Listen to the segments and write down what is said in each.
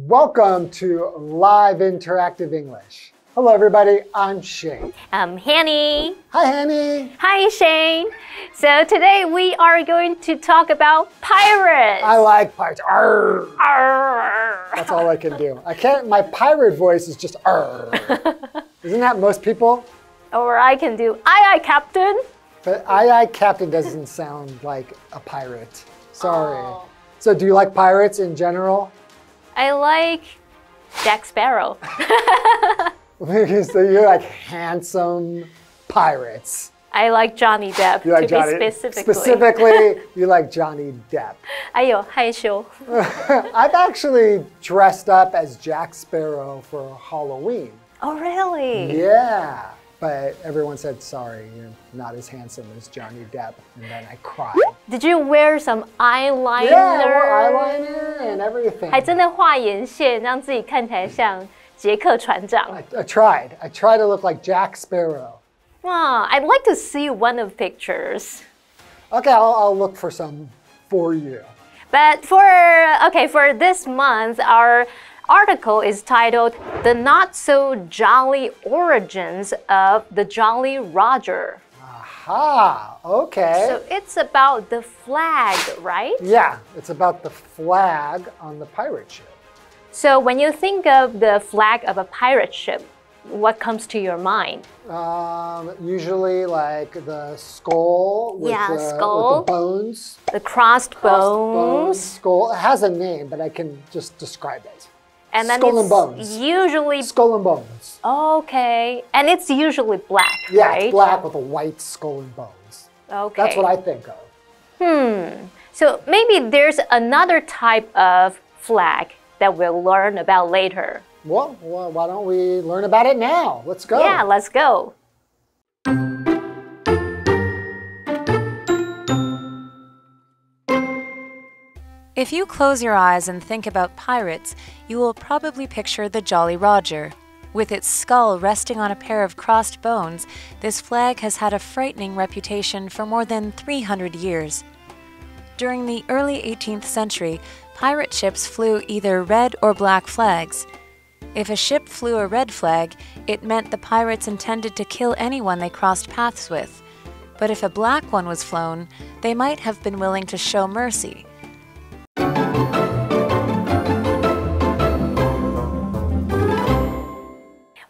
Welcome to Live Interactive English. Hello, everybody. I'm Shane. I'm Hanny. Hi, Hanny. Hi, Shane. So today we are going to talk about pirates. I like pirates. Arr. Arr. That's all I can do. I can't. My pirate voice is just arr. Isn't that most people? Or I can do aye, aye, Captain. But aye, Captain doesn't sound like a pirate. Sorry. Oh. So, do you like pirates in general? I like Jack Sparrow. So you're like handsome pirates. I like Johnny Depp, You like to Johnny, be specifically. Specifically, you like Johnny Depp. 还有害羞。 I've actually dressed up as Jack Sparrow for Halloween. Oh, really? Yeah. But everyone said, sorry, you're not as handsome as Johnny Depp. And then I cried. Did you wear some eyeliner? Yeah, I wore eyeliner and everything. 还真的画眼线，让自己看起来像杰克船长。 I tried. I tried to look like Jack Sparrow. Wow, I'd like to see one of pictures. Okay, I'll look for some for you. But for this month, our article is titled "The Not So Jolly Origins of the Jolly Roger." Aha, okay. So it's about the flag, right? Yeah, it's about the flag on the pirate ship. So when you think of the flag of a pirate ship, what comes to your mind? Usually like the skull with, skull. With the bones. The crossed bones. Skull. It has a name, but I can just describe it. And then skull it's and bones. Usually skull and bones. Okay, and it's usually black, yeah, right? It's black with a white skull and bones. Okay. That's what I think of. So maybe there's another type of flag that we'll learn about later. Well, why don't we learn about it now? Let's go. Yeah, let's go. If you close your eyes and think about pirates, you will probably picture the Jolly Roger. With its skull resting on a pair of crossed bones, this flag has had a frightening reputation for more than 300 years. During the early 18th century, pirate ships flew either red or black flags. If a ship flew a red flag, it meant the pirates intended to kill anyone they crossed paths with. But if a black one was flown, they might have been willing to show mercy.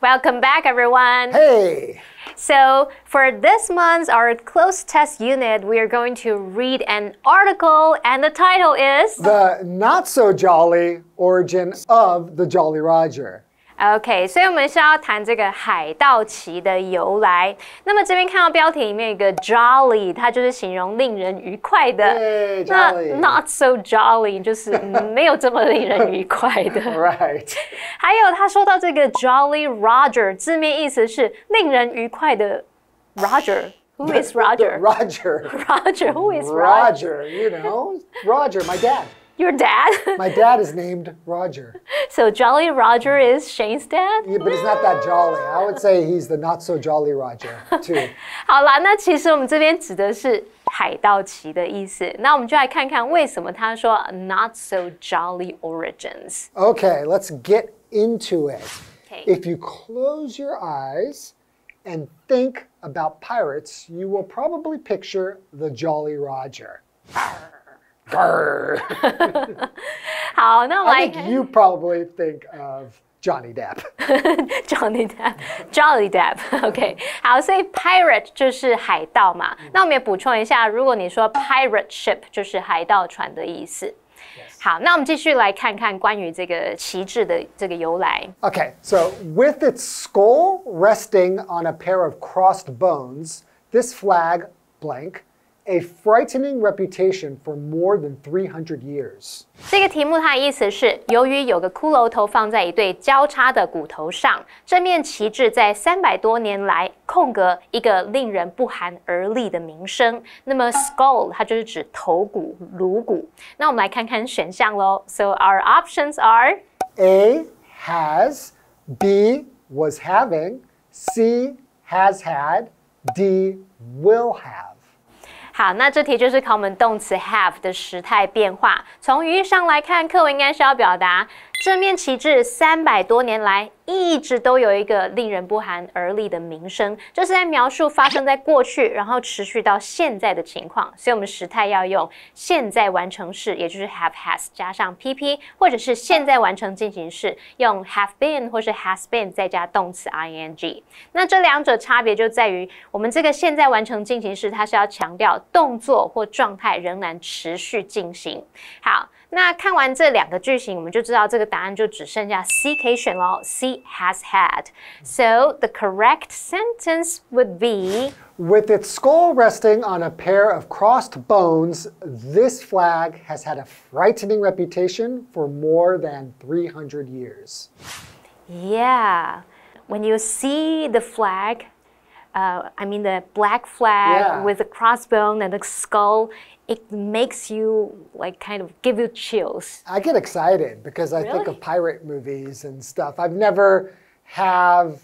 Welcome back, everyone. Hey! So for this month's our closed test unit, we are going to read an article, and the title is The Not So Jolly Origin of the Jolly Roger. OK， 所以我们是要谈这个海盗旗的由来。那么这边看到标题里面有一个 jolly， 它就是形容令人愉快的。Hey, 那 jolly. not so jolly 就是没有这么令人愉快的。Right. 还有他说到这个 Jolly Roger， 字面意思是令人愉快的 Roger。Who is Roger? Roger. Roger. Who is Roger? Roger, you know. Roger, my dad. Your dad? My dad is named Roger. So Jolly Roger is Shane's dad? Yeah, but he's not that jolly. I would say he's the not so jolly Roger, too. 好啦，那其实我们这边指的是海盗旗的意思。那我们就来看看为什么他说 not so jolly origins. Okay, let's get into it. Okay. If you close your eyes and think about pirates, you will probably picture the Jolly Roger. Grr. 好，那我们 I 来 think you probably think of Johnny Depp. Johnny Depp, Jolly Depp. OK， 好，所以 pirate 就是海盗嘛。那我们也补充一下，如果你说 pirate ship 就是海盗船的意思。好，那我们继续来看看关于这个旗帜的这个由来。Okay, so with its skull resting on a pair of crossed bones, this flag, blank, a frightening reputation for more than 300 years. 这个题目它的意思是，由于有个骷髅头放在一对交叉的骨头上，这面旗帜在300多年来空格一个令人不寒而栗的名声。那么 skull 它就是指头骨、颅骨。那我们来看看选项咯。So our options are A has, B was having, C has had, D will have. 好，那这题就是考我们动词 have 的时态变化。从语义上来看，课文应该是要表达这面旗帜300多年来一直都有一个令人不寒而栗的名声，这是在描述发生在过去，然后持续到现在的情况。所以我们时态要用现在完成式，也就是 have has 加上 PP， 或者是现在完成进行式用 have been 或是 has been 再加动词 ing。那这两者差别就在于，我们这个现在完成进行式，它是要强调动作或状态仍然持续进行。好。那看完这两个句型，我们就知道这个答案就只剩下 C 可以选咯。C has had. So the correct sentence would be With its skull resting on a pair of crossed bones, this flag has had a frightening reputation for more than 300 years. Yeah. When you see the flag, I mean the black flag with the crossbone and the skull, it makes you like kind of give you chills. I get excited because I think of pirate movies and stuff. I've never have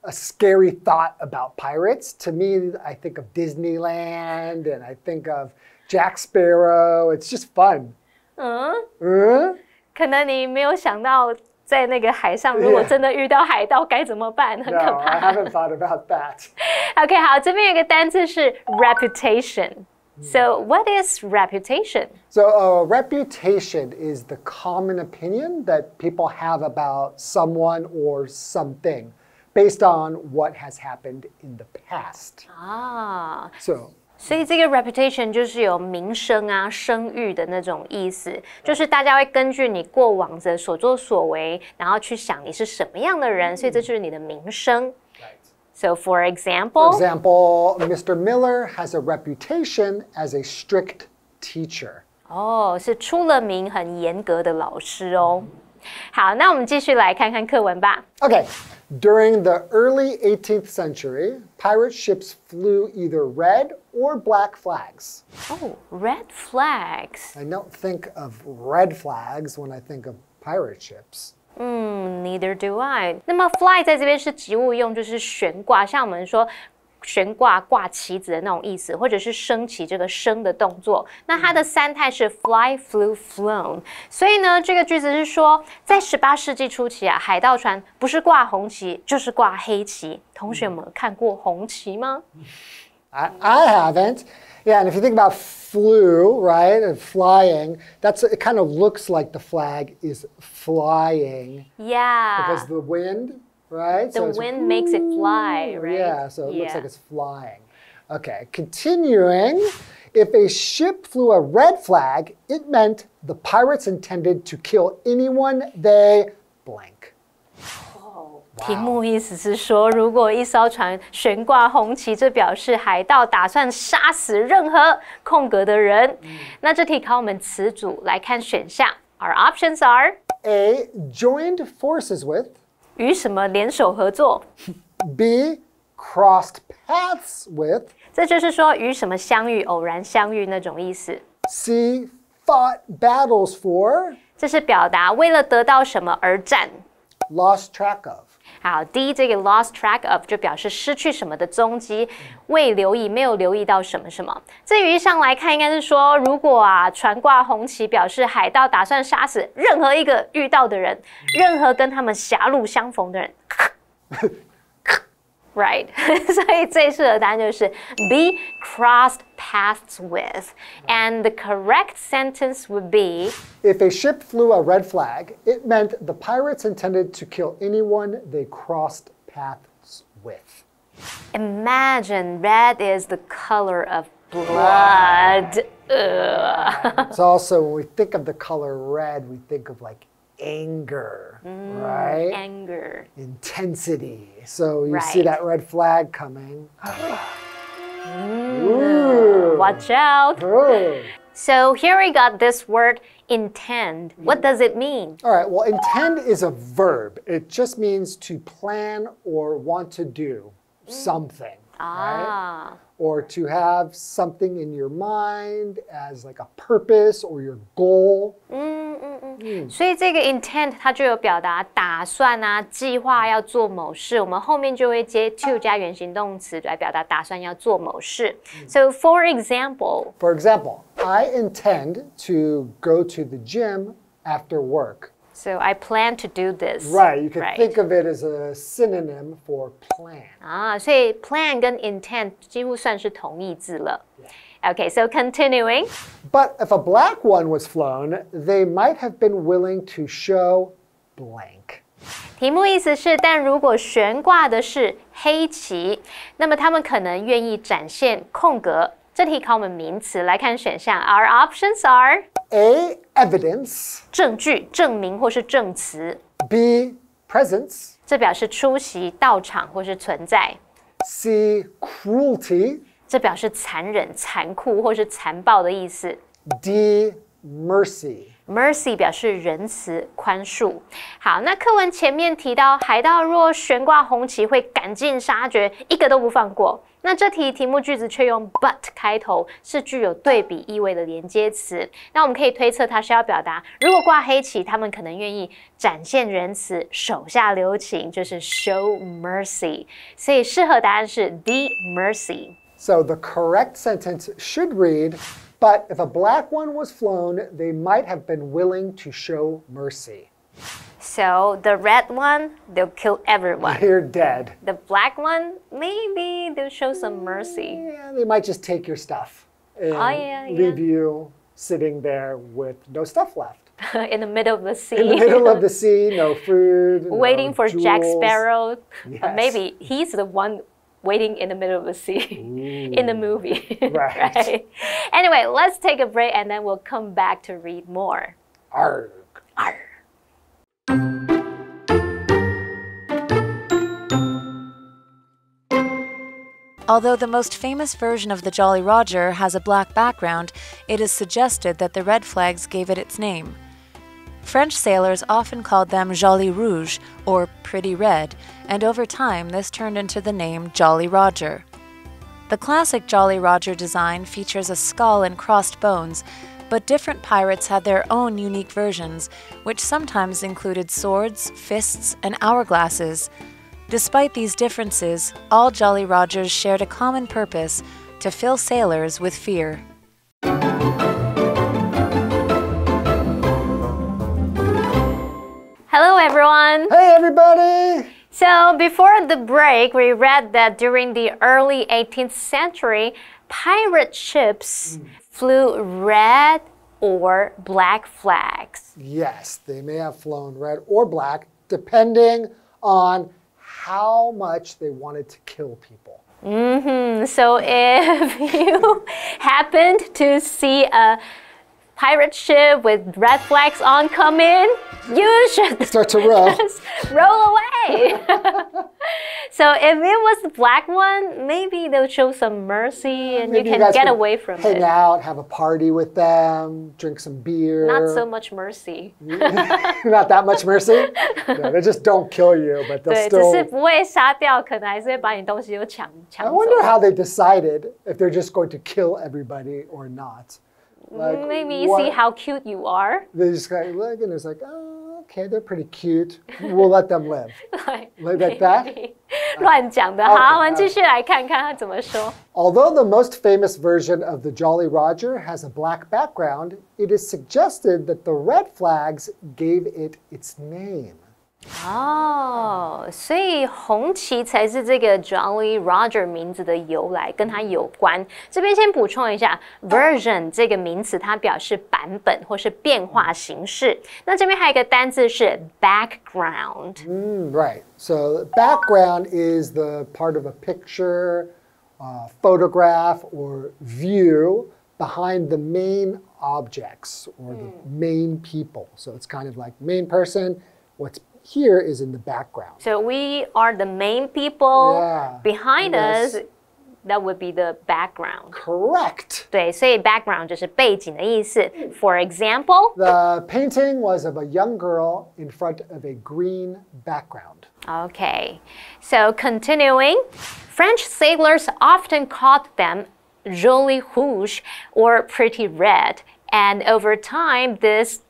a scary thought about pirates. To me, I think of Disneyland and I think of Jack Sparrow. It's just fun. 可能你没有想到在那个海上，如果真的遇到海盗该怎么办？很可怕。 No, I haven't thought about that. OK， 好，这边有个单词是 reputation。So what is reputation? So a reputation is the common opinion that people have about someone or something based on what has happened in the past. 啊， 所以这个 reputation 就是有名声啊、声誉的那种意思，就是大家会根据你过往的所作所为，然后去想你是什么样的人，所以这就是你的名声。So for example, Mr. Miller has a reputation as a strict teacher. 哦，是出了名很严格的老师哦。好，那我们继续来看看课文吧。Okay, during the early 18th century, pirate ships flew either red or black flags. Oh, red flags. I don't think of red flags when I think of pirate ships. Neither do I. 那么 fly 在这边是及物用，就是悬挂，像我们说悬挂、挂旗子的那种意思，或者是升起这个升的动作。那它的三态是 fly, flew, flown。所以呢，这个句子是说，在18世纪初期啊，海盗船不是挂红旗，就是挂黑旗。同学们看过红旗吗？ I haven't. Yeah, and if you think about flew, right, and flying, it kind of looks like the flag is flying. Yeah. Because the wind, right? The wind makes it fly, right? Yeah, so it looks like it's flying. Okay, continuing. If a ship flew a red flag, it meant the pirates intended to kill anyone they blank. 题目意思是说，如果一艘船悬挂红旗，这表示海盗打算杀死任何空格的人。那这题考我们词组，来看选项。Our options are A. Joined forces with. 与什么联手合作 B. Crossed paths with. 这就是说与什么相遇、偶然相遇那种意思。C. Fought battles for. 这是表达为了得到什么而战。Lost track of. 好，第一这个 lost track of 就表示失去什么的踪迹，未留意，没有留意到什么什么。这语义上来看，应该是说，如果啊船挂红旗，表示海盗打算杀死任何一个遇到的人，任何跟他们狭路相逢的人。Right. 所以最适合答案就是 B. Crossed paths with. And the correct sentence would be If a ship flew a red flag, it meant the pirates intended to kill anyone they crossed paths with. Imagine red is the color of blood. It's also, when we think of the color red, we think of like anger, right? Anger. Intensity. So you Right. see that red flag coming. Watch out. Ooh. So here we got this word intend. What does it mean? All right, well, intend is a verb. It just means to plan or want to do something, right? or to have something in your mind as like a purpose or your goal. 所以这个 intent 它就有表达打算啊、计划要做某事，我们后面就会接 to 加原形动词来表达打算要做某事。So for example, I intend to go to the gym after work. So I plan to do this. Right, you can think of it as a synonym for plan. 啊，所以 plan 跟 intent 几乎算是同义字了。Okay, so continuing. But if a black one was flown, they might have been willing to show blank. 题目意思是，但如果悬挂的是黑旗，那么他们可能愿意展现空格。这题考我们名词，来看选项。Our options are A. Evidence. 证据、证明或是证词。B. Presence. 这表示出席、到场或是存在。C. Cruelty. 这表示残忍、残酷或是残暴的意思。D. Mercy. 表示仁慈、宽恕。好，那课文前面提到，海盗若悬挂红旗，会赶尽杀绝，一个都不放过。那这题目句子却用 but 开头，是具有对比意味的连接词。那我们可以推测，它是要表达，如果挂黑旗，他们可能愿意展现仁慈、手下留情，就是 show mercy。所以适合答案是 D. Mercy。So the correct sentence should read, but if a black one was flown, they might have been willing to show mercy. So the red one, they'll kill everyone. You're dead. The black one, maybe they'll show some mercy. Yeah, they might just take your stuff and leave you sitting there with no stuff left. In the middle of the sea. In the middle of the sea, no food, waiting no for jewels. Jack Sparrow. Yes. But maybe he's the one waiting in the middle of the sea in the movie. Right. Anyway, let's take a break and then we'll come back to read more. Arg. Arg. Although the most famous version of the Jolly Roger has a black background, it is suggested that the red flags gave it its name. French sailors often called them Jolly Rouge, or Pretty Red, and over time this turned into the name Jolly Roger. The classic Jolly Roger design features a skull and crossed bones, but different pirates had their own unique versions, which sometimes included swords, fists, and hourglasses. Despite these differences, all Jolly Rogers shared a common purpose: to fill sailors with fear. Hello, everyone. Hey, everybody. So before the break, we read that during the early 18th century, pirate ships flew red or black flags. Yes, they may have flown red or black, depending on how much they wanted to kill people. So if you happened to see a pirate ship with red flags on come in, you should start to row. Roll away. So if it was the black one, maybe they'll show some mercy and maybe you can get away from it. Hang out, have a party with them, drink some beer. Not so much mercy. Not that much mercy? No, they just don't kill you, but they'll still... 只是不会杀掉，可能还是会把你东西都抢走。 I wonder how they decided if they're just going to kill everybody or not. Like, maybe see how cute you are. They just kind of look and it's like, oh, okay, they're pretty cute. We'll let them live. Like that? 乱讲的。好，我们继续来看看他怎么说。 Although the most famous version of the Jolly Roger has a black background, it is suggested that the red flags gave it its name. 哦，所以红旗才是这个 Jolly Roger 名字的由来，跟它有关。这边先补充一下 ，version 这个名词它表示版本或是变化形式。那这边还有一个单字是 background。Right. So background is the part of a picture, photograph, or view behind the main objects or the main people. So it's kind of like main person. What's here is in the background. So we are the main people. Yeah. Behind us, that would be the background. Correct. 对，所以 background 就是背景的意思。For example, the painting was of a young girl in front of a green background. Okay, so continuing. French sailors often called them Jolly Rouge or Pretty Red, and over time, this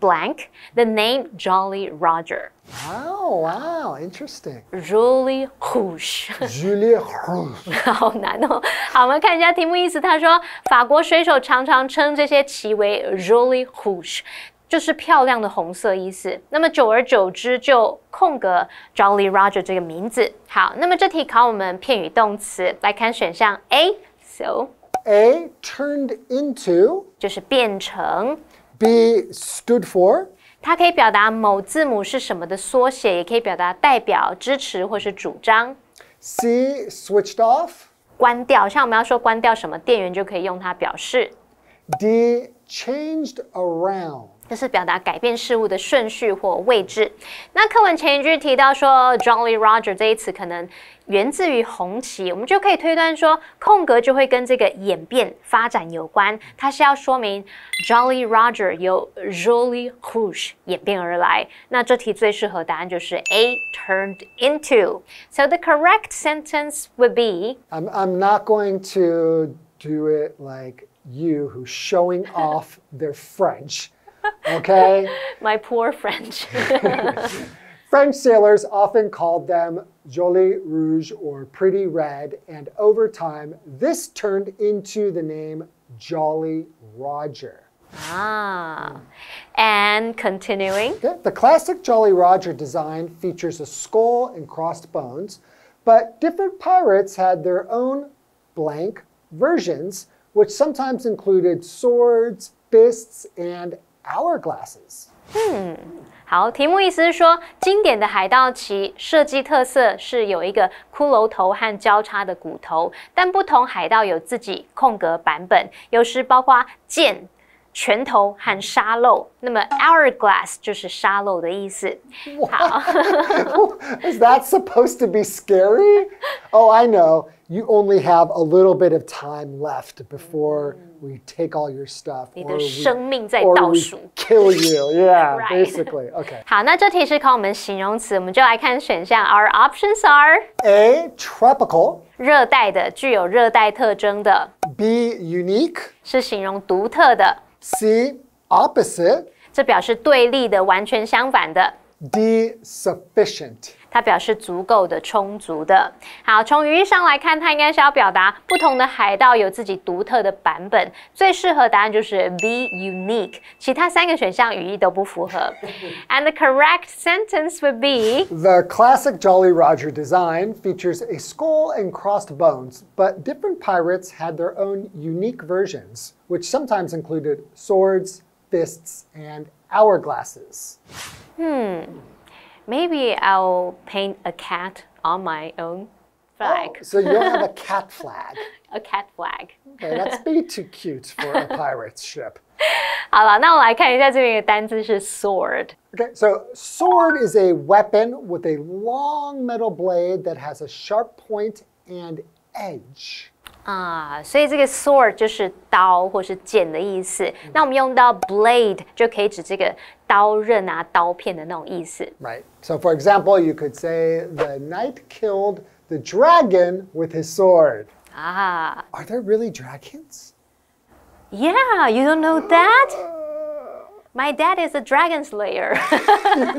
blank, the name Jolly Roger. Oh, wow, interesting. Jolly Rouge. Jolly Rouge. 好难哦。好，我们看一下题目意思。他说，法国水手常常称这些旗为 Jolly Rouge， 就是漂亮的红色意思。那么久而久之就空格 Jolly Roger 这个名字。好，那么这题考我们片语动词，来看选项 A。So A, turned into. 就是变成。B, stood for. 它可以表达某字母是什么的缩写，也可以表达代表、支持或是主张。C, switched off. 关掉，像我们要说关掉什么电源，就可以用它表示。D, changed around. 这是表达改变事物的顺序或位置。那课文前一句提到说 Jolly Roger 这一词可能源自于红旗，我们就可以推断说空格就会跟这个演变发展有关，它是要说明 Jolly Roger 由 Jolly Rouge 演变而来。那这题最适合答案就是 A, turned into. So the correct sentence would be I'm not going to do it like you who's showing off their French. Okay? My poor French. French sailors often called them Jolly Rouge or Pretty Red, and over time, this turned into the name Jolly Roger. And continuing. Okay. The classic Jolly Roger design features a skull and crossed bones, but different pirates had their own blank versions, which sometimes included swords, fists, and hourglasses. 好，题目意思是说，经典的海盗旗设计特色是有一个骷髅头和交叉的骨头，但不同海盗有自己空格版本，有时包括剑、拳头和沙漏。那么 hourglass 就是沙漏的意思。好，Is that supposed to be scary? Oh, I know. You only have a little bit of time left before we take all your stuff. 你的生命在倒数。Kill you, yeah, Right. basically. Okay. 好，那这题是考我们形容词，我们就来看选项。Our options are A, tropical. 热带的，具有热带特征的。B, unique. 是形容独特的。C, opposite. 这表示对立的，完全相反的。D, sufficient. 它表示足够的、充足的。好，从语义上来看，它应该是要表达不同的海盗有自己独特的版本。最适合答案就是 B, unique。其他三个选项语义都不符合。And the correct sentence would be The classic Jolly Roger design features a skull and crossed bones, but different pirates had their own unique versions, which sometimes included swords, fists, and hourglasses. Maybe I'll paint a cat on my own flag. Oh, so you'll have a cat flag. A cat flag. Okay, that's way too cute for a pirate's ship. 好了，那我来看一下这边的单字是 sword。 Okay, so sword is a weapon with a long metal blade that has a sharp point and edge. 所以这个 sword 就是刀或是剑的意思。那我们用到 blade 就可以指这个刀刃啊、刀片的那种意思。Right. So for example, you could say the knight killed the dragon with his sword. Are there really dragons? Yeah, you don't know that? My dad is a dragon slayer. Yeah,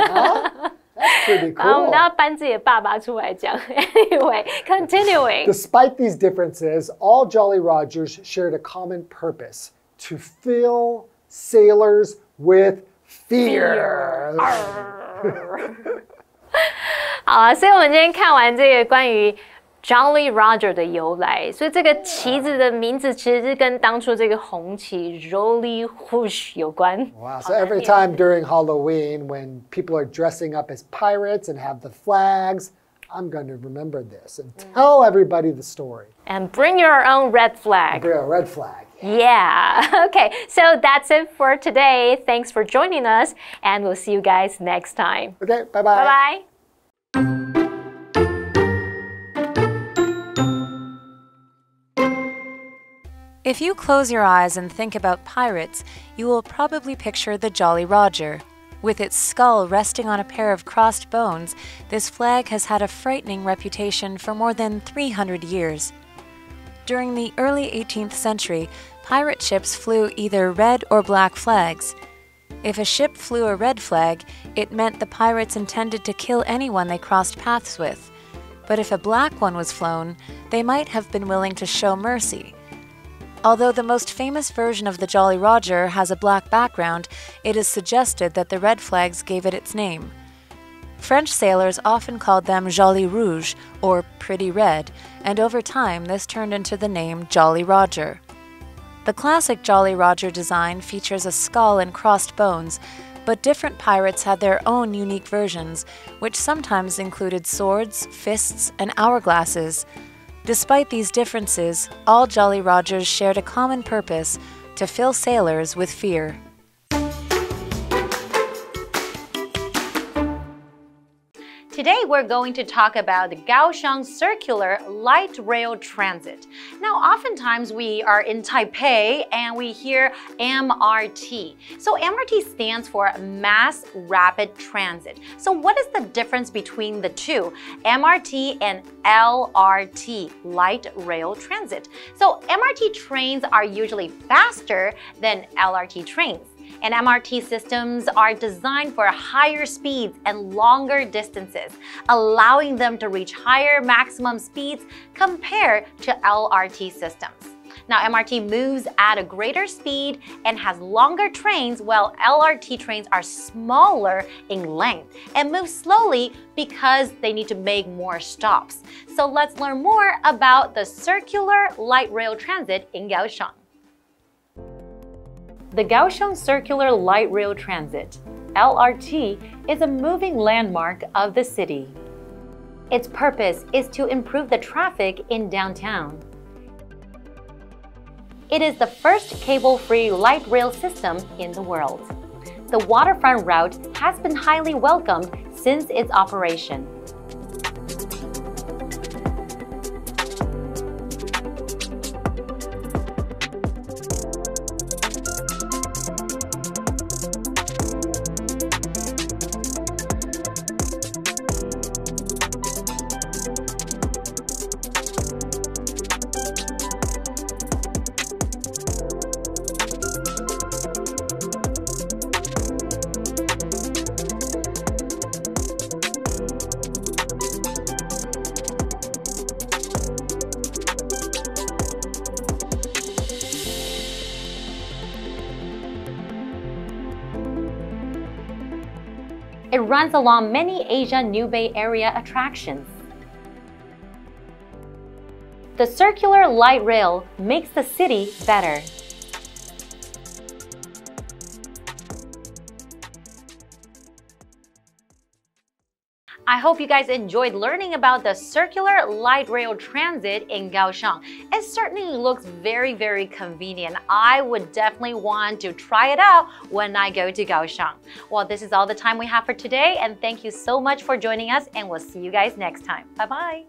huh? That's pretty 我们 cool. 都要搬自己的爸爸出来讲。Anyway, continuing. Despite these differences, all Jolly Rogers shared a common purpose: to fill sailors with fear. 好啊，所以我们今天看完这个关于 Jolly Roger 的由来，所以这个旗子的名字其实是跟当初这个红旗 Jolly Rouge 有关。 Wow, so every time during Halloween when people are dressing up as pirates and have the flags, I'm going to remember this and tell everybody the story. And bring your own red flag. A red flag. Yeah. Okay, so that's it for today. Thanks for joining us, and we'll see you guys next time. Okay, bye-bye. Bye-bye. If you close your eyes and think about pirates, you will probably picture the Jolly Roger. With its skull resting on a pair of crossed bones, this flag has had a frightening reputation for more than 300 years. During the early 18th century, pirate ships flew either red or black flags. If a ship flew a red flag, it meant the pirates intended to kill anyone they crossed paths with. But if a black one was flown, they might have been willing to show mercy. Although the most famous version of the Jolly Roger has a black background, it is suggested that the red flags gave it its name. French sailors often called them Jolly Rouge, or Pretty Red, and over time this turned into the name Jolly Roger. The classic Jolly Roger design features a skull and crossed bones, but different pirates had their own unique versions, which sometimes included swords, fists, and hourglasses. Despite these differences, all Jolly Rogers shared a common purpose: to fill sailors with fear. Today we're going to talk about the Kaohsiung Circular Light Rail Transit. Now, oftentimes we are in Taipei and we hear MRT. So MRT stands for Mass Rapid Transit. So what is the difference between the two, MRT and LRT, Light Rail Transit? So MRT trains are usually faster than LRT trains. And MRT systems are designed for higher speeds and longer distances, allowing them to reach higher maximum speeds compared to LRT systems. Now, MRT moves at a greater speed and has longer trains, while LRT trains are smaller in length and move slowly because they need to make more stops. So let's learn more about the Circular Light Rail Transit in Kaohsiung. The Kaohsiung Circular Light Rail Transit, LRT, is a moving landmark of the city. Its purpose is to improve the traffic in downtown. It is the first cable-free light rail system in the world. The waterfront route has been highly welcomed since its operation. It runs along many Asia New Bay Area attractions. The circular light rail makes the city better. I hope you guys enjoyed learning about the Circular Light Rail Transit in Kaohsiung. It certainly looks very, very convenient. I would definitely want to try it out when I go to Kaohsiung. Well, this is all the time we have for today, and thank you so much for joining us, and we'll see you guys next time. Bye-bye.